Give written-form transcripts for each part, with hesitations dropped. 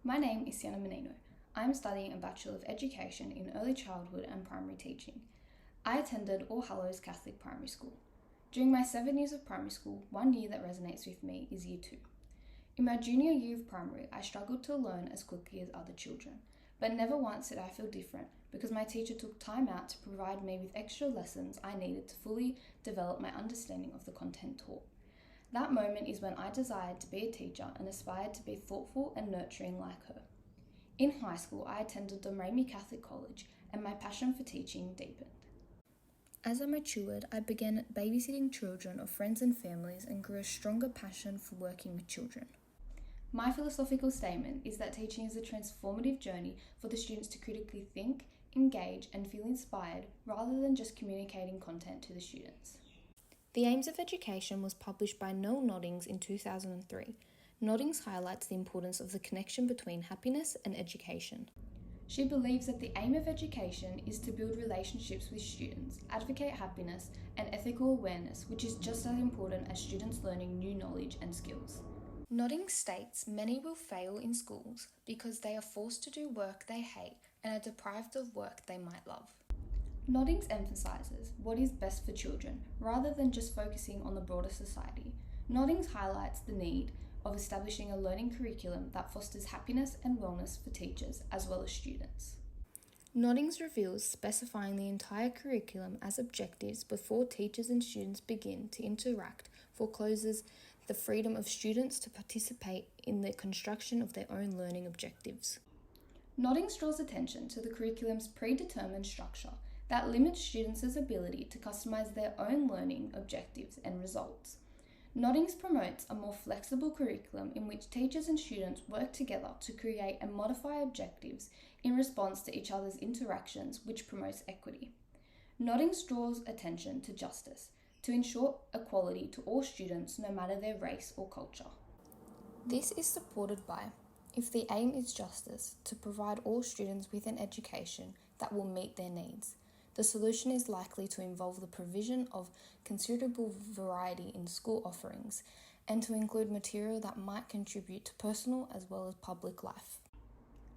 My name is Sienna Menino. I am studying a Bachelor of Education in Early Childhood and Primary Teaching. I attended All Hallows Catholic Primary School. During my 7 years of primary school, one year that resonates with me is Year 2. In my junior year of primary, I struggled to learn as quickly as other children, but never once did I feel different because my teacher took time out to provide me with extra lessons I needed to fully develop my understanding of the content taught. That moment is when I desired to be a teacher and aspired to be thoughtful and nurturing like her. In high school, I attended Domremy Catholic College and my passion for teaching deepened. As I matured, I began babysitting children of friends and families and grew a stronger passion for working with children. My philosophical statement is that teaching is a transformative journey for the students to critically think, engage, and feel inspired rather than just communicating content to the students. The Aims of Education was published by Noel Noddings in 2003. Noddings highlights the importance of the connection between happiness and education. She believes that the aim of education is to build relationships with students, advocate happiness, and ethical awareness, which is just as important as students learning new knowledge and skills. Noddings states many will fail in schools because they are forced to do work they hate and are deprived of work they might love. Noddings emphasises what is best for children rather than just focusing on the broader society. Noddings highlights the need of establishing a learning curriculum that fosters happiness and wellness for teachers as well as students. Noddings reveals specifying the entire curriculum as objectives before teachers and students begin to interact forecloses the freedom of students to participate in the construction of their own learning objectives. Noddings draws attention to the curriculum's predetermined structure that limits students' ability to customize their own learning objectives and results. Noddings promotes a more flexible curriculum in which teachers and students work together to create and modify objectives in response to each other's interactions, which promotes equity. Noddings draws attention to justice, to ensure equality to all students no matter their race or culture. This is supported by, if the aim is justice, to provide all students with an education that will meet their needs. The solution is likely to involve the provision of considerable variety in school offerings and to include material that might contribute to personal as well as public life.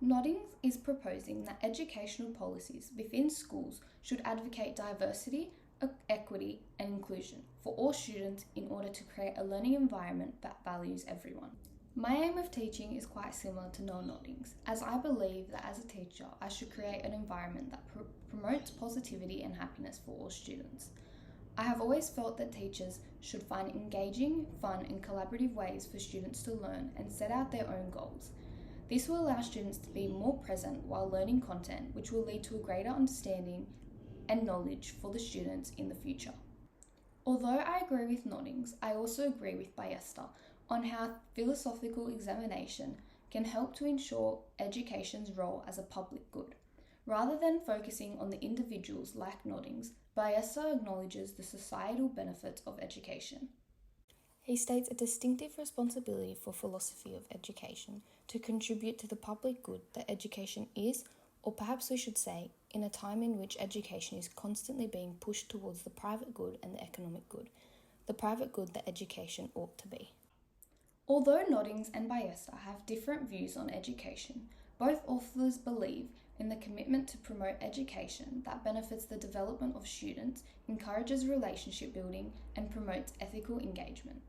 Noddings is proposing that educational policies within schools should advocate diversity, equity, and inclusion for all students in order to create a learning environment that values everyone. My aim of teaching is quite similar to Noel Noddings, as I believe that as a teacher, I should create an environment that promotes positivity and happiness for all students. I have always felt that teachers should find engaging, fun, and collaborative ways for students to learn and set out their own goals. This will allow students to be more present while learning content, which will lead to a greater understanding and knowledge for the students in the future. Although I agree with Noddings, I also agree with Ballester on how philosophical examination can help to ensure education's role as a public good. Rather than focusing on the individuals like Noddings, Ballester acknowledges the societal benefits of education. He states a distinctive responsibility for philosophy of education to contribute to the public good that education is, or perhaps we should say, in a time in which education is constantly being pushed towards the private good and the economic good, the private good that education ought to be. Although Noddings and Ballester have different views on education, both authors believe in the commitment to promote education that benefits the development of students, encourages relationship building, and promotes ethical engagement.